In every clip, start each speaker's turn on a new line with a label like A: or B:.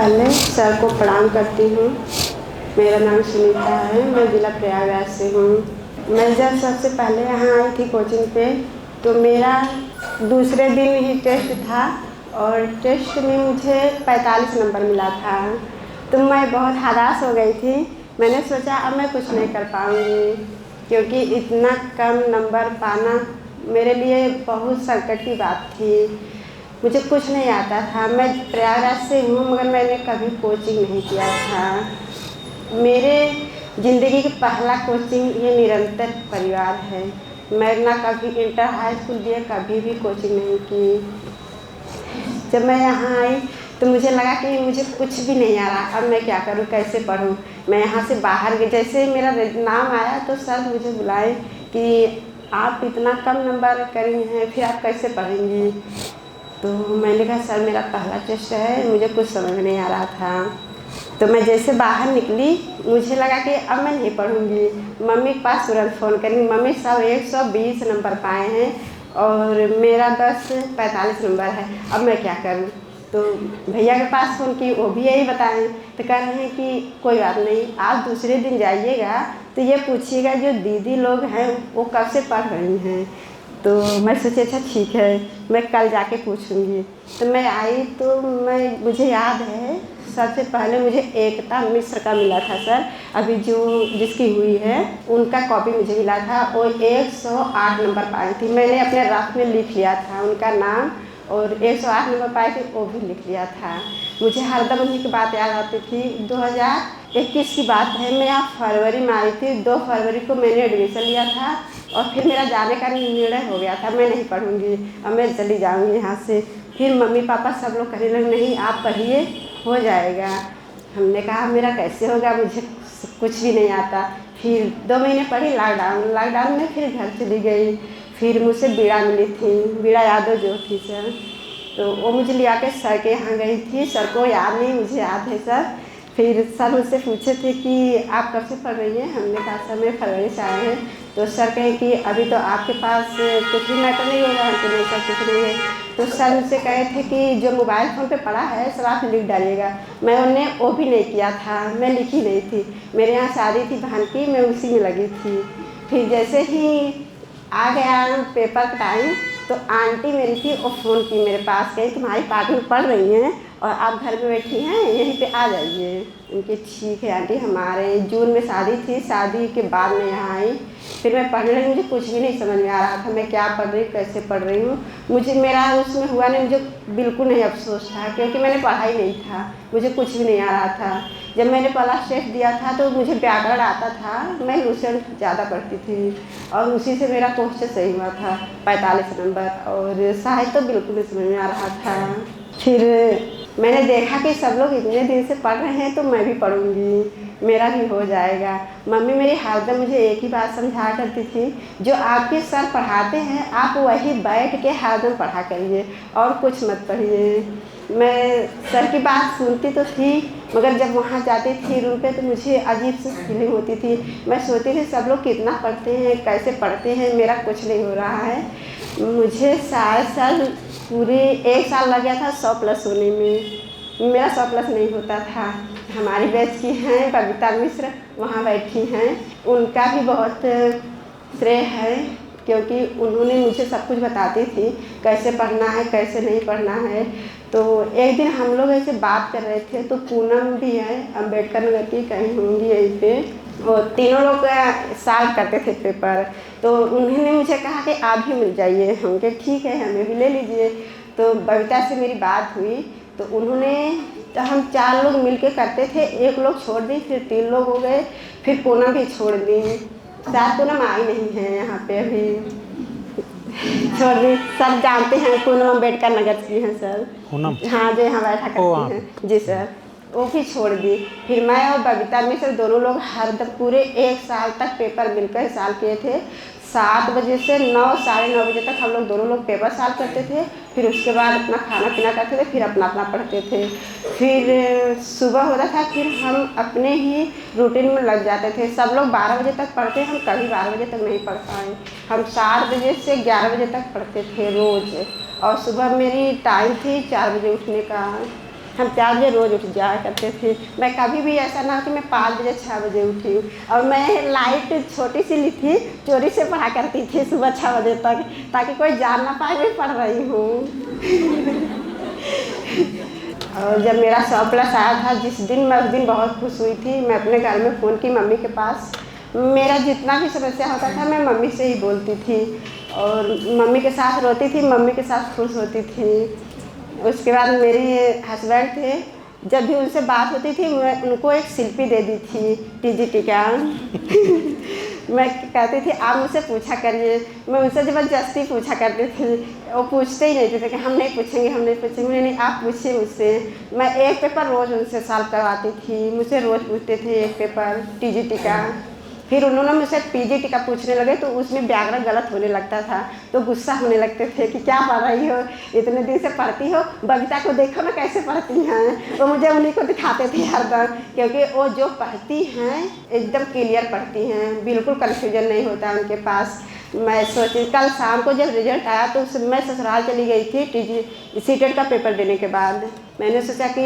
A: पहले सर को प्रणाम करती हूँ। मेरा नाम सुनीता है, मैं जिला प्रयागराज से हूँ। मैं जब सबसे पहले यहाँ आई थी कोचिंग पे तो मेरा दूसरे दिन ही टेस्ट था और टेस्ट में मुझे 45 नंबर मिला था। तो मैं बहुत हताश हो गई थी। मैंने सोचा अब मैं कुछ नहीं कर पाऊँगी, क्योंकि इतना कम नंबर पाना मेरे लिए बहुत संकट की बात थी। मुझे कुछ नहीं आता था। मैं प्रयागराज से हूँ मगर मैंने कभी कोचिंग नहीं किया था। मेरे ज़िंदगी का पहला कोचिंग ये निरंतर परिवार है। मैं ना कभी इंटर हाई स्कूल दिया, कभी भी कोचिंग नहीं की। जब मैं यहाँ आई तो मुझे लगा कि मुझे कुछ भी नहीं आ रहा, अब मैं क्या करूँ, कैसे पढूँ। मैं यहाँ से बाहर गई, जैसे मेरा नाम आया तो सर मुझे बुलाए कि आप इतना कम नंबर करी हैं, फिर आप कैसे पढ़ेंगी। तो मैंने कहा सर मेरा पहला टेस्ट है, मुझे कुछ समझ नहीं आ रहा था। तो मैं जैसे बाहर निकली मुझे लगा कि अब मैं नहीं पढ़ूंगी। मम्मी के पास तुरंत फ़ोन करी, मम्मी सब 120 नंबर पाए हैं और मेरा बस 45 नंबर है, अब मैं क्या करूं। तो भैया के पास फ़ोन की, वो भी यही बताएं। तो कह रहे हैं कि कोई बात नहीं, आप दूसरे दिन जाइएगा तो ये पूछिएगा जो दीदी लोग हैं वो कब से पढ़ रही हैं। तो मैं सोची अच्छा ठीक है, मैं कल जाके पूछूंगी। तो मैं आई तो मुझे याद है सबसे पहले मुझे एकता मिश्र का मिला था सर, अभी जो जिसकी हुई है उनका कॉपी मुझे मिला था। वो 108 नंबर पाई थी। मैंने अपने रफ में लिख लिया था उनका नाम और 108 नंबर पाए थे वो भी लिख लिया था। मुझे हरदम उन्हीं की बात याद आती थी। 2021 की बात है, मैं यहाँ फरवरी में आई थी। 2 फरवरी को मैंने एडमिशन लिया था और फिर मेरा जाने का निर्णय हो गया था, मैं नहीं पढ़ूंगी, अब मैं चली जाऊंगी यहाँ से। फिर मम्मी पापा सब लोग कहने लगे नहीं आप पढ़िए, हो जाएगा। हमने कहा मेरा कैसे होगा, मुझे कुछ भी नहीं आता। फिर 2 महीने पढ़ी, लॉकडाउन में फिर घर चली गई। फिर मुझसे बीड़ा मिली थी, बीड़ा यादव जो थी सर, तो वो मुझे लिया के सर के यहाँ गई थी। सर को याद नहीं, मुझे याद है सर। फिर सर मुझसे पूछे थे कि आप कब से पढ़ रही हैं। हमने कहा सर मैं फरवरी से आए हैं। तो सर कहे कि अभी तो आपके पास कुछ भी मैटर नहीं होगा। हमको नहीं सर कुछ नहीं है। तो सर मुझसे कहे थे कि जो मोबाइल फ़ोन पे पड़ा है सब आप लिख डालिएगा। मैं उन्हें वो भी नहीं किया था, मैं लिखी नहीं थी। मेरे यहाँ शादी थी बहन की, मैं उसी में लगी थी। फिर जैसे ही आ गया पेपर का टाइम तो आंटी मेरी थी वो फ़ोन की मेरे पास, कही तुम्हारी पार्टनर पढ़ रही हैं और आप घर में बैठी हैं, यहीं पे आ जाइए। उनकी ठीक है आंटी। हमारे जून में शादी थी, शादी के बाद मैं यहाँ आई। फिर मैं पढ़ने लगी, मुझे कुछ भी नहीं समझ में आ रहा था मैं क्या पढ़ रही हूँ, कैसे पढ़ रही हूँ। मुझे मेरा उसमें हुआ नहीं, मुझे बिल्कुल नहीं अफसोस था, क्योंकि मैंने पढ़ा ही नहीं था, मुझे कुछ भी नहीं आ रहा था। जब मैंने पहला टेस्ट दिया था तो मुझे व्याकरण आता था, मैं उससे ज़्यादा पढ़ती थी और उसी से मेरा क्वेश्चन सही हुआ था 45 नंबर। और साहित्य तो बिल्कुल नहीं समझ में आ रहा था। फिर मैंने देखा कि सब लोग इतने दिन से पढ़ रहे हैं तो मैं भी पढ़ूंगी, मेरा भी हो जाएगा। मम्मी मेरी हरदम मुझे एक ही बात समझाया करती थी, जो आपके सर पढ़ाते हैं आप वही बैठ के हरदम पढ़ा करिए और कुछ मत पढ़िए। मैं सर की बात सुनती तो थी मगर जब वहाँ जाती थी रूम पे तो मुझे अजीब सी फीलिंग होती थी। मैं सोचती थी सब लोग कितना पढ़ते हैं, कैसे पढ़ते हैं, मेरा कुछ नहीं हो रहा है। मुझे साल पूरे 1 साल लग गया था 100 प्लस होने में, मेरा 100 प्लस नहीं होता था। हमारी बैच की हैं बबीता मिश्र, वहाँ बैठी हैं, उनका भी बहुत श्रेय है, क्योंकि उन्होंने मुझे सब कुछ बताती थी कैसे पढ़ना है कैसे नहीं पढ़ना है। तो एक दिन हम लोग ऐसे बात कर रहे थे तो पूनम भी है अम्बेडकर नगर की कहीं होंगी यहीं पे, वो तीनों लोग सॉल्व करते थे पेपर। तो उन्होंने मुझे कहा कि आप भी मिल जाइए, हम कहे ठीक है हमें भी ले लीजिए। तो बबीता से मेरी बात हुई तो उन्होंने, तो हम 4 लोग मिल के करते थे, 1 लोग छोड़ दी, फिर 3 लोग हो गए, फिर पूनम भी छोड़ दी। शायद पूनम आई नहीं है यहाँ पे अभी, छोड़ दी। सब जानते हैं पूनम अम्बेडकर नगर की हैं सर। पूनम हाँ जो यहाँ बैठा करती हैं जी सर, वो भी छोड़ दी। फिर मैं और बबीता मिश्र दोनों लोग हर पूरे 1 साल तक पेपर मिलकर सॉल्व किए थे। 7 बजे से 9 साढ़े 9 बजे तक हम लोग दोनों लोग पेपर सॉल्व करते थे। फिर उसके बाद अपना खाना पीना करते थे, फिर अपना अपना पढ़ते थे। फिर सुबह होता था, फिर हम अपने ही रूटीन में लग जाते थे। सब लोग 12 बजे तक पढ़ते, हम कभी 12 बजे तक नहीं पढ़ पाए। हम 7 बजे से 11 बजे तक पढ़ते थे रोज़। और सुबह मेरी टाइम थी 4 बजे उठने का। हम 4 बजे रोज़ उठ जाया करते थे। मैं कभी भी ऐसा ना हो कि मैं 5 बजे 6 बजे उठी हूँ। और मैं लाइट छोटी सी ली थी, चोरी से पढ़ा करती थी सुबह 6 बजे तक, ताकि कोई जान ना पाए मैं पढ़ रही हूँ। और जब मेरा 100+ आया था जिस दिन, मैं उस दिन बहुत खुश हुई थी। मैं अपने घर में फ़ोन की मम्मी के पास, मेरा जितना भी समस्या होता था मैं मम्मी से ही बोलती थी और मम्मी के साथ रोती थी, मम्मी के साथ खुश होती थी। उसके बाद मेरे हस्बैंड थे, जब भी उनसे बात होती थी मैं उनको एक शिल्पी दे दी थी टीजीटी का। मैं कहती थी आप मुझसे पूछा करिए, मैं उनसे ज़बरदस्ती पूछा करती थी। वो पूछते ही नहीं थे कि हम नहीं पूछेंगे, हम नहीं पूछेंगे। नहीं, आप पूछिए मुझसे। मैं एक पेपर रोज़ उनसे सॉल्व करवाती थी, मुझसे रोज़ पूछते थे एक पेपर टीजीटी का। फिर उन्होंने मुझसे पीजीटी का पूछने लगे तो उसमें व्याकरण गलत होने लगता था, तो गुस्सा होने लगते थे कि क्या पढ़ रही हो, इतने दिन से पढ़ती हो, बबीता को देखो ना कैसे पढ़ती हैं। वो मुझे उन्हीं को दिखाते थे हरदम, क्योंकि वो जो पढ़ती हैं एकदम क्लियर पढ़ती हैं, बिल्कुल कन्फ्यूजन नहीं होता उनके पास। मैं सोची कल शाम को जब रिजल्ट आया तो मैं ससुराल चली गई थी सीटेट का पेपर देने के बाद। मैंने सोचा कि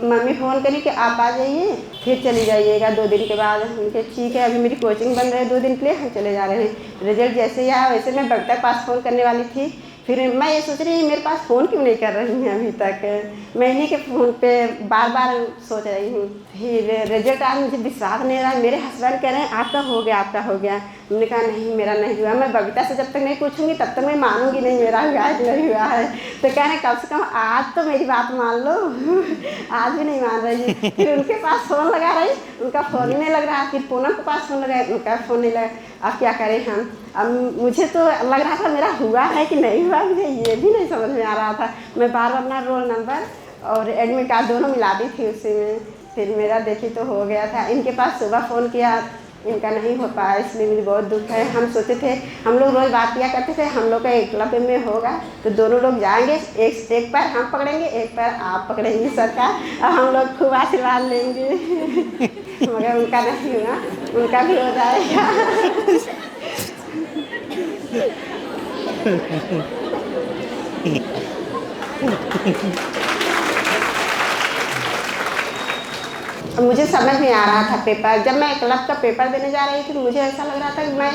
A: मम्मी फ़ोन करी कि आप आ जाइए, फिर चली जाइएगा 2 दिन के बाद। उनके ठीक है, अभी मेरी कोचिंग बंद है 2 दिन के लिए, हम चले जा रहे हैं। रिजल्ट जैसे ही आया वैसे मैं बबीता के पास फ़ोन करने वाली थी। फिर मैं ये सोच रही मेरे पास फ़ोन क्यों नहीं कर रही हैं अभी तक, मैं इन्हीं के फ़ोन पे बार बार सोच रही हूँ। फिर रिजल्ट आया, मुझे विश्वास नहीं रहा। मेरे हस्बैंड कह रहे हैं आपका हो गया, आपका हो गया। हमने कहा नहीं मेरा नहीं हुआ। मैं बबीता से जब तक नहीं पूछूंगी तब तक मैं मानूंगी नहीं मेरा हुआ है कि नहीं हुआ है। तो कह रहे कम से कम आज तो मेरी बात मान लो। आज भी नहीं मान रही। फिर उनके पास फ़ोन लगा रही, उनका फ़ोन ही नहीं लग रहा। फिर पूनम के पास फ़ोन लगाया, उनका फ़ोन नहीं लगा। अब क्या करें हम। अब मुझे तो लग रहा था मेरा हुआ है कि नहीं हुआ, मुझे ये भी नहीं समझ में आ रहा था। मैं बार बार अपना रोल नंबर और एडमिट कार्ड दोनों मिला दी थी उसी में। फिर मेरा देखी तो हो गया था। इनके पास सुबह फ़ोन किया, इनका नहीं हो पाया, इसलिए मुझे बहुत दुख है। हम सोचे थे, हम लोग रोज़ बात किया करते थे, हम लोग का एकलव्य में होगा तो दोनों लोग जाएंगे, एक पैर हम पकड़ेंगे, एक पैर आप पकड़ेंगे सरकार, और हम लोग खूब आशीर्वाद लेंगे। मगर उनका नहीं हुआ, उनका भी हो जाएगा। मुझे समझ नहीं आ रहा था पेपर। जब मैं एकलव्य का पेपर देने जा रही थी तो मुझे ऐसा लग रहा था कि मैं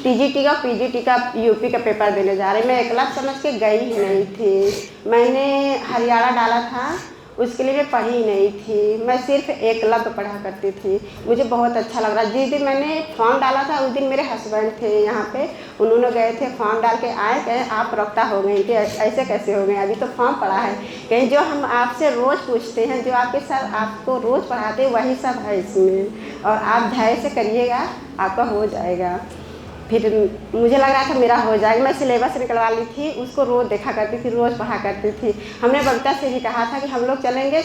A: टीजीटी का पीजीटी का यूपी का पेपर देने जा रही। मैं एकलव्य समझ के गई ही नहीं थी। मैंने हरियाणा डाला था, उसके लिए मैं पढ़ी ही नहीं थी। मैं सिर्फ एकलव्य पढ़ा करती थी। मुझे बहुत अच्छा लग रहा। जिस दिन मैंने फॉर्म डाला था उस दिन मेरे हस्बैंड थे यहाँ पे, उन्होंने गए थे फॉर्म डाल के आए, कहे आप रफ्ता हो गई कि ऐसे कैसे हो गए, अभी तो फॉर्म पड़ा है। कहीं जो हम आपसे रोज़ पूछते हैं, जो आपके सर आपको रोज़ पढ़ाते हैं वही सब है इसमें, और आप धैर्य से करिएगा आपका हो जाएगा। फिर मुझे लग रहा था मेरा हो जाएगा। मैं सिलेबस निकलवा ली थी, उसको रोज़ देखा करती थी, रोज़ पढ़ा करती थी। हमने बबीता से भी कहा था कि हम लोग चलेंगे,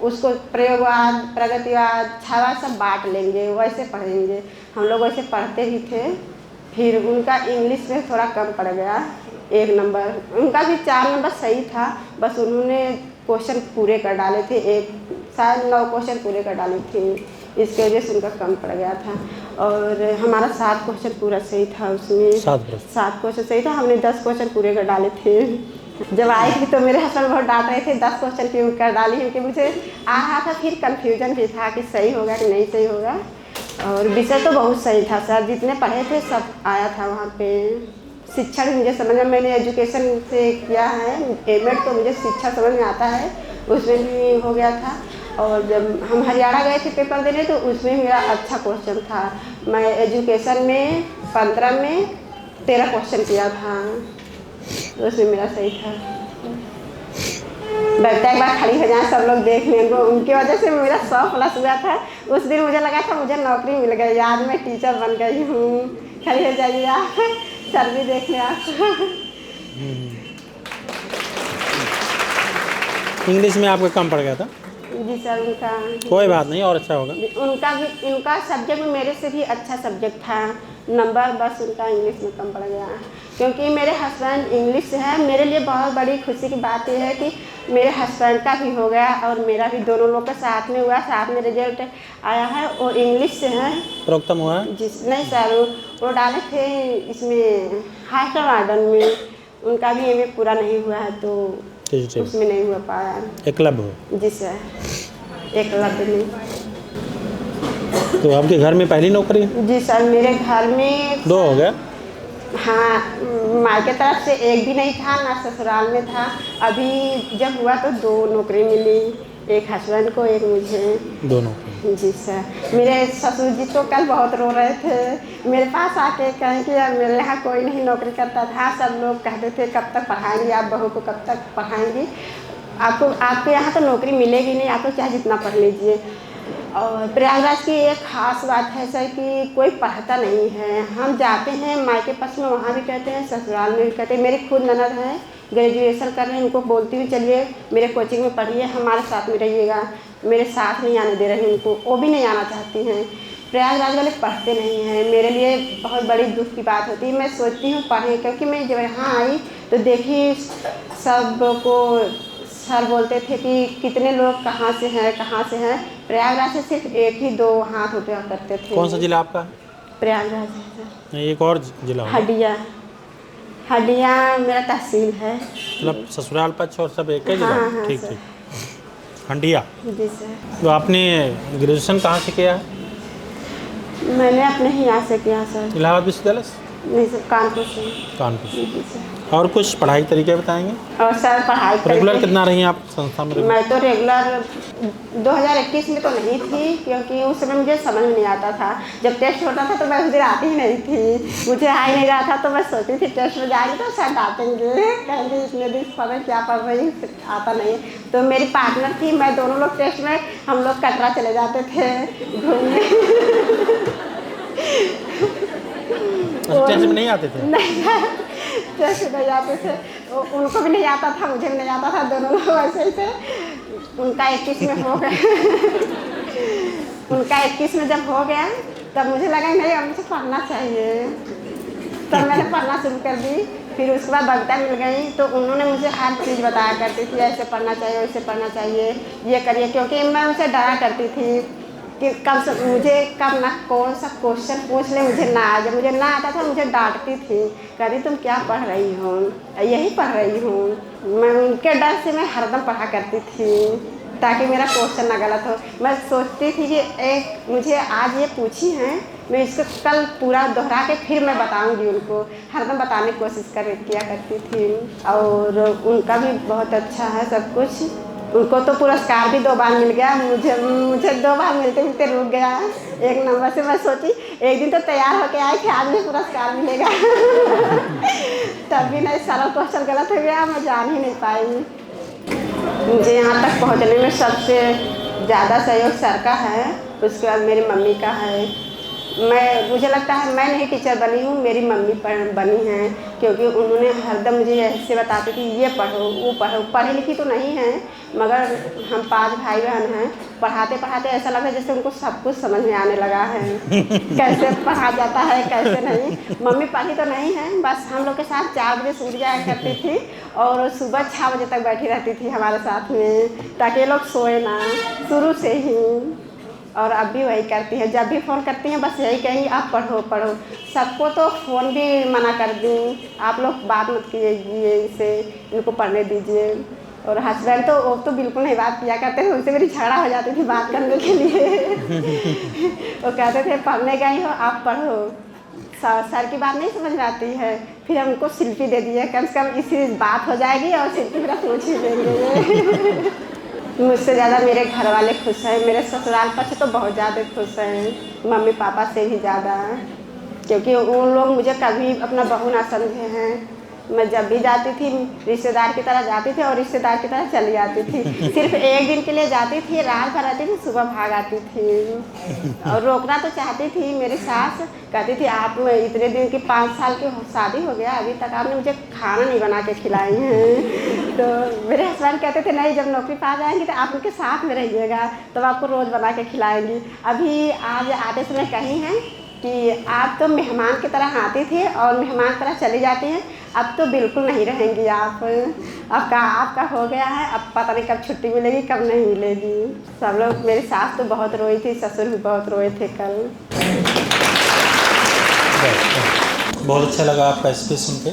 A: उसको प्रयोगवाद, प्रगतिवाद, छावाद सब बांट लेंगे, वैसे पढ़ेंगे। हम लोग वैसे पढ़ते ही थे। फिर उनका इंग्लिश में थोड़ा कम पड़ गया, 1 नंबर। उनका भी 4 नंबर सही था, बस उन्होंने क्वेश्चन पूरे कर डाले थे, शायद 9 क्वेश्चन पूरे कर डाले थे, इसके वजह से उनका कम पड़ गया था। और हमारा 7 क्वेश्चन पूरा सही था, उसमें 7 क्वेश्चन सही था, हमने 10 क्वेश्चन पूरे कर डाले थे। जब आई थी तो मेरे हस्बैंड बहुत डांट रहे थे, 10 क्वेश्चन क्यों कर डाली, क्योंकि मुझे आ रहा था, फिर कन्फ्यूजन भी था कि सही होगा कि नहीं सही होगा। और विषय तो बहुत सही था सर, जितने पढ़े थे सब आया था वहाँ पे। शिक्षा भी मुझे समझ में, मैंने एजुकेशन से किया है एमएड, तो मुझे शिक्षा समझ में आता है, उसमें भी हो गया था। और जब हम हरियाणा गए थे पेपर देने तो उसमें मेरा अच्छा क्वेश्चन था। मैं एजुकेशन में 15 में 13 क्वेश्चन किया था, तो उसमें मेरा सही था। बबीता एक बार खड़ी हो जाए, सब लोग देख लेंगे, उनकी वजह से मेरा 100+ हुआ था। उस दिन मुझे लगा था मुझे नौकरी मिल गई, आज मैं टीचर बन गई हूँ। खड़ी हो जाइए आप, सर भी देख लें आपको।
B: इंग्लिश में आपका कम पड़ गया था?
A: जी सर, उनका
B: कोई बात नहीं, और अच्छा होगा।
A: उनका सब्जेक्ट मेरे से भी अच्छा सब्जेक्ट था, नंबर बस उनका इंग्लिश में कम पड़ गया। क्योंकि मेरे हस्बैंड इंग्लिश से है, मेरे लिए बहुत बड़ी खुशी की बात यह है कि मेरे हस्बैंड का भी हो गया और मेरा भी, दोनों लोग का साथ में हुआ, साथ में रिजल्ट आया है। वो इंग्लिश से है।
B: प्रोक्तम हुआ?
A: नहीं सर, वो डाले थे इसमें हाईस्टर मॉडर्न में, उनका भी एमए पूरा नहीं हुआ है, तो
B: टीचर
A: उसमें नहीं हो पाया।
B: एकलव्य हो?
A: जी सर, एकलव्य में।
B: तो आपके घर में पहली नौकरी?
A: जी सर, मेरे घर में
B: 2 हो गया?
A: हाँ, मायके तरफ से एक भी नहीं था, ना ससुराल में था। अभी जब हुआ तो 2 नौकरी मिली, एक हस्बैंड को, एक मुझे।
B: दोनों?
A: जी सर, मेरे ससुर जी तो कल बहुत रो रहे थे, मेरे पास आके कहें कि यार मेरे यहाँ कोई नहीं नौकरी करता था। सब लोग कहते थे कब तक पढ़ाएंगी आप बहू को, कब तक पढ़ाएंगी, आपके यहाँ तो नौकरी मिलेगी नहीं, आप तो चाहे जितना पढ़ लीजिए। और प्रयागराज की एक ख़ास बात है सर कि कोई पढ़ता नहीं है। हम जाते हैं मायके पक्ष में, वहाँ भी कहते हैं, ससुराल में भी कहते हैं। मेरी खुद ननद है, ग्रेजुएशन कर रहे हैं, उनको बोलती हूँ चलिए मेरे कोचिंग में पढ़िए, हमारे साथ में रहिएगा, मेरे साथ नहीं आने दे रहे उनको, वो भी नहीं आना चाहती हैं। प्रयागराज वाले पढ़ते नहीं हैं, मेरे लिए बहुत बड़ी दुख की बात होती है। मैं सोचती हूँ पढ़ें, क्योंकि मैं जब यहाँ आई तो देखी सबको सर बोलते थे कि कितने लोग कहाँ से हैं, कहाँ से हैं। प्रयागराज से सिर्फ 1 ही 2 हाथ उठा करते थे।
B: कौन सा जिला आपका?
A: प्रयागराज है सर।
B: नहीं, एक और जिला होगा।
A: हडिया मेरा तहसील है।
B: मतलब ससुराल पक्ष और सब एक ही जिला?
A: हाँ, हाँ,
B: ठीक
A: सर।
B: ठीक। हंडिया।
A: जी सर।
B: तो आपने ग्रेजुएशन कहाँ से किया है?
A: मैंने अपने ही यहाँ से किया सर।
B: इलाहाबाद विश्वविद्यालय से?
A: नहीं सर, कानपुर से।
B: कानपुर से।
A: जी सर।
B: और कुछ पढ़ाई तरीके बताएंगे?
A: और सर पढ़ाई
B: रेगुलर कितना रही आप संस्था में?
A: मैं तो रेगुलर 2021 में तो नहीं थी, क्योंकि उस समय मुझे समझ में नहीं आता था। जब टेस्ट होता था तो मैं उस दिन आती ही नहीं थी, मुझे आ ही नहीं रहा था। तो मैं सोचती थी टेस्ट में जाएंगे तो सर डांटेंगे, कहेंगे इतने दिन पढ़े क्या पढ़ रही, आता नहीं। तो मेरी पार्टनर थी, मैं, दोनों लोग टेस्ट में हम लोग कटरा चले जाते थे घूमने।
B: टेस्ट में नहीं आते थे?
A: नहीं, टेस्ट नहीं आते थे, उनको भी नहीं आता था, मुझे भी नहीं आता था, दोनों लोग ऐसे ही थे। उनका 21 में हो गया। उनका 21 में जब हो गया तब मुझे लगा नहीं अब मुझे पढ़ना चाहिए, तब मैंने पढ़ना शुरू कर दी। फिर उसके बाद बगीचा मिल गई तो उन्होंने मुझे हर चीज़ बताया करती थी, ऐसे पढ़ना चाहिए, वैसे पढ़ना चाहिए, ये करिए। क्योंकि मैं उनसे डरा करती थी कि मुझे कब ना कौन सा क्वेश्चन पूछ ले, मुझे ना आ जाए। मुझे ना आता था, मुझे डांटती थी, कहती तुम क्या पढ़ रही हो, यही पढ़ रही हूँ। मैं उनके डर से मैं हरदम पढ़ा करती थी ताकि मेरा क्वेश्चन ना गलत हो। मैं सोचती थी कि मुझे आज ये पूछी हैं, मैं इसको कल पूरा दोहरा के फिर मैं बताऊंगी उनको, हरदम बताने की कोशिश किया करती थी। और उनका भी बहुत अच्छा है सब कुछ। उनको तो पुरस्कार भी 2 बार मिल गया, मुझे 2 बार मिलते मिलते रुक गया 1 नंबर से। मैं सोची एक दिन तो तैयार होके आई थी, आज मुझे पुरस्कार मिलेगा। तब भी नहीं, सरल क्वेश्चन गलत हो गया, मैं जान ही नहीं पाई। मुझे यहाँ तक पहुँचने में सबसे ज़्यादा सहयोग सर का है, उसके बाद मेरी मम्मी का है। मुझे लगता है मैं नहीं टीचर बनी हूँ, मेरी मम्मी बनी हैं, क्योंकि उन्होंने हरदम मुझे ऐसे बताती कि ये पढ़ो, वो पढ़ो। पढ़ी लिखी तो नहीं है, मगर हम 5 भाई बहन हैं। पढ़ाते पढ़ाते ऐसा लगा जैसे उनको सब कुछ समझ में आने लगा है, कैसे पढ़ा जाता है, कैसे नहीं। मम्मी पढ़ी तो नहीं है, बस हम लोग के साथ 4 बजे सूट जाया करती थी और सुबह 6 बजे तक बैठी रहती थी हमारे साथ में, ताकि ये लोग सोए ना, शुरू से ही। और अब भी वही करती है, जब भी फ़ोन करती हैं बस यही कहेंगी आप पढ़ो पढ़ो। सबको तो फ़ोन भी मना कर दी, आप लोग बात मत कीजिए, इसे इनको पढ़ने दीजिए। और हस्बैंड तो वो तो बिल्कुल नहीं बात किया करते थे, उनसे मेरी झगड़ा हो जाती थी बात करने के लिए। वो कहते थे पढ़ने गई हो आप पढ़ो, सर की बात नहीं समझ में आती है। फिर हम उनको शिल्पी दे दिए, कम से कम इसी बात हो जाएगी और शिल्पी मेरा पूछ ही देंगे। मुझसे ज़्यादा मेरे घर वाले खुश हैं, मेरे ससुराल पक्ष तो बहुत ज़्यादा खुश हैं, मम्मी पापा से भी ज़्यादा, क्योंकि उन लोग मुझे कभी अपना बहू ना समझे हैं। मैं जब भी जाती थी रिश्तेदार की तरह जाती थी और रिश्तेदार की तरह चली आती थी। सिर्फ 1 दिन के लिए जाती थी, रात भर रहती थी, सुबह भाग आती थी। और रोकना तो चाहती थी मेरी सास, कहती थी आप इतने दिन की 5 साल की शादी हो गया, अभी तक आपने मुझे खाना नहीं बना के खिलाई हैं। तो मेरे हस्बैंड कहते थे नहीं, जब नौकरी पा जाएंगी तो आप उनके साथ में रहिएगा, तब आपको रोज़ बना के खिलाएंगी। अभी आज आते समय कही हैं कि आप तो मेहमान की तरह आती थी और मेहमान की तरह चली जाती हैं, अब तो बिल्कुल नहीं रहेंगी आप, आपका हो गया है, अब पता नहीं कब छुट्टी मिलेगी कब नहीं मिलेगी। सब लोग, मेरी सास तो बहुत रोई थी, ससुर भी बहुत रोए थे कल।
B: बहुत अच्छा लगा आपका स्पीच सुन के।